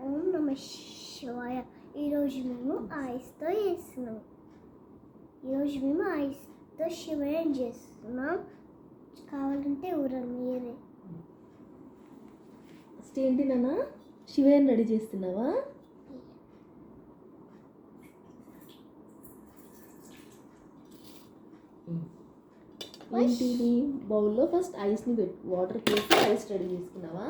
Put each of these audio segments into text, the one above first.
ఓం నమ శివాయ. ఈరోజు మేము ఐస్తో చేస్తున్నాం. శివయం చేస్తున్నాం. కావాలంటే ఊరండి మీరే. ఫస్ట్ ఏంటి నాన్న, శివయ్యని రెడీ చేస్తున్నావా? ఏంటిది బౌల్లో ఫస్ట్ ఐస్ని వాటర్ వేసి ఐస్ రెడీ చేసుకున్నావా?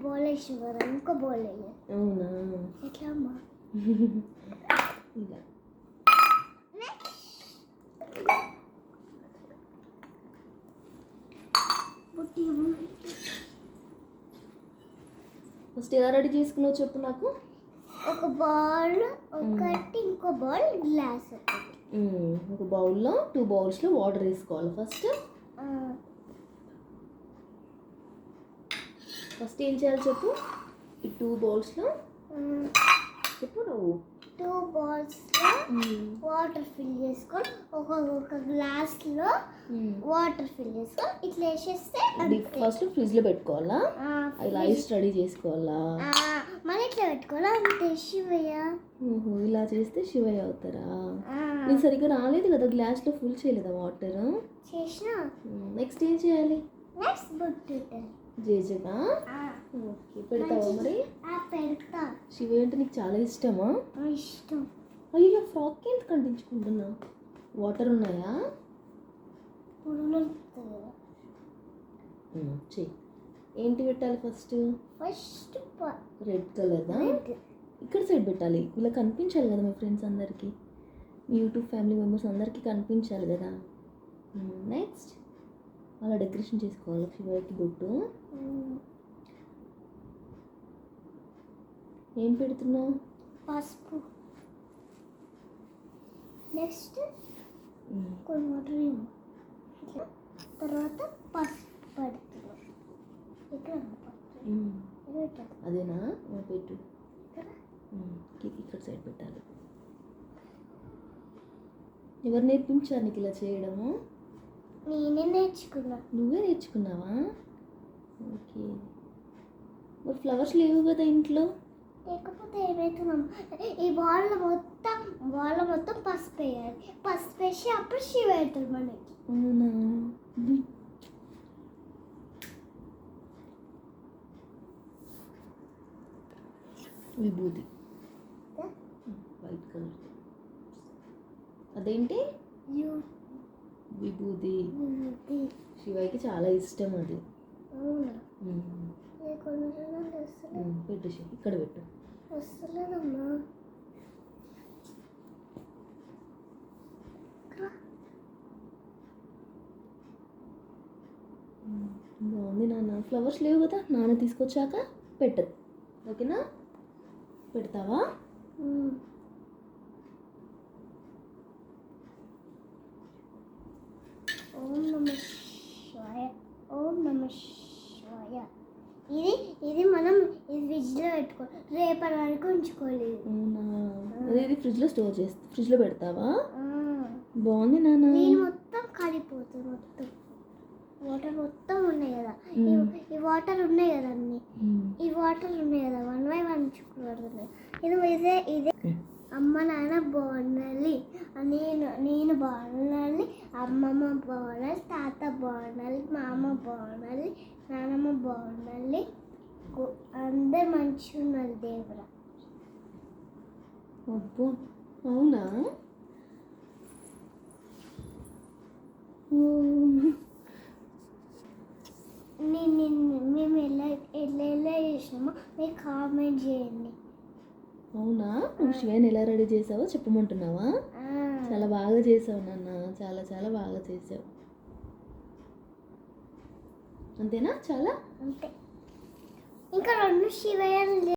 బౌల్ వేసిన కదా, ఇంకో బౌల్ వేయాలి. అవునా? ఎట్లా అమ్మా? ఇలా ఫస్ట్ ఎలా రెడీ చేసుకున్నావు చెప్పు నాకు. ఒక బౌల్ ఒకటి, ఇంకో బౌల్ గ్లాస్. ఒక బౌల్లో 2 బౌల్స్లో వాటర్ వేసుకోవాలి. ఫస్ట్ ఏం చేయాలి చెప్పు. ఈ 2 బౌల్స్లో చెప్పు నువ్వు. 2 బౌల్స్లో వాటర్ ఫిల్ చేసుకొని ఒక గ్లాస్లో వాటర్ ఫిల్ చేసుకొని ఇట్లా వేసేస్తే ఫస్ట్ ఫ్రిడ్జ్లో పెట్టుకోవాలా? ఇలా ఐస్ రెడీ చేసుకోవాలా? మళ్ళీ ఇట్లా పెట్టుకోవాలా? అంతే శివయ్య. ఇలా చేస్తే శివయ్య అవుతారా? నీకు సరిగ్గా రాలేదు కదా, గ్లాస్లో ఫుల్ చేయలేదా వాటర్? చేసినా. నెక్స్ట్ ఏం చేయాలి? నెక్స్ట్ బొట్టు జేజగా. ఓకే, పెడతావా మరి? పెడతా. శివయ్య అంటే నీకు చాలా ఇష్టమా? ఇష్టం. అయ్యో, ఫ్రాక్ ఎంత కంటించుకుంటున్నా? వాటర్ ఉన్నాయా? చెయ్యి. ఏంటి పెట్టాలి ఫస్ట్? రెడ్ కలర్దా? ఇక్కడ సైడ్ పెట్టాలి. ఇలా కనిపించాలి కదా మీ ఫ్రెండ్స్ అందరికీ, మీ యూట్యూబ్ ఫ్యామిలీ మెంబర్స్ అందరికీ కనిపించాలి కదా. నెక్స్ట్ అలా డెకరేషన్ చేసుకోవాలి శివయ్యకి బొట్టు. ఏం పెడుతున్నావు? పసుపు. నెక్స్ట్ కొన్ని తర్వాత పసుపు పెడుతున్నాం. అదేనా? పెట్టు. ఇక్కడ సైడ్ పెట్టాలి. ఎవరు నేర్పించారు నీకు ఇలా చేయడము? నేనే నేర్చుకున్నా. నువ్వే నేర్చుకున్నావా? ఓకే. మరి ఫ్లవర్స్ లేవు కదా ఇంట్లో? లేకపోతే ఏమవుతున్నాం, ఈ బాల్ మొత్తం పసుపు వేయాలి. పసుపు వేసి అప్పుడు శివ అవుతుంది మనకి. అవునా? విభూది వైట్ కలర్. అదేంటి? విభూది. శివయ్యకి చాలా ఇష్టం అది. పెట్టు శివ, ఇక్కడ పెట్టు. వస్తలేదమ్మా. బాగుంది నాన్న. ఫ్లవర్స్ లేవు కదా, నాన్న తీసుకొచ్చాక పెట్టదు. ఓకేనా? పెడతావా? ఓం నమ శివాయ. ఓం నమ శివాయ. ఇది మనం ఫ్రిడ్జ్లో పెట్టుకోవాలి, రేపటి వరకు ఉంచుకోలేదు. అవునా? ఇది ఫ్రిడ్జ్లో స్టోర్ చేస్తా, ఫ్రిడ్జ్లో పెడతావా? బాగుంది నాన్న. నీళ్ళు మొత్తం కాలిపోతుంది. వాటర్ మొత్తం ఉన్నాయి కదా, ఈ వాటర్ ఉన్నాయి కదా అన్ని, ఈ వాటర్ ఉన్నాయి కదా 1 by 1 చుక్కలు. ఇదే అమ్మ నాన్న బాగుండాలి, నేను బాగుండాలి, అమ్మమ్మ బాగుండాలి, తాత బాగుండాలి, మా అమ్మ బాగుండాలి, నానమ్మ బాగుండాలి, అందరు మంచిగా ఉండాలి దేవుడా. అబ్బో, అవునా? మేము ఎలా చేసినామో మీరు కామెంట్ చేయండి. అవునా? నువ్వు శివయ్యని ఎలా రెడీ చేసావో చెప్పమంటున్నావా? చాలా బాగా చేసావు నాన్న, చాలా చాలా బాగా చేసావు. అంతేనా? చాలా అంతే. ఇంకా 2 శివయ్యలు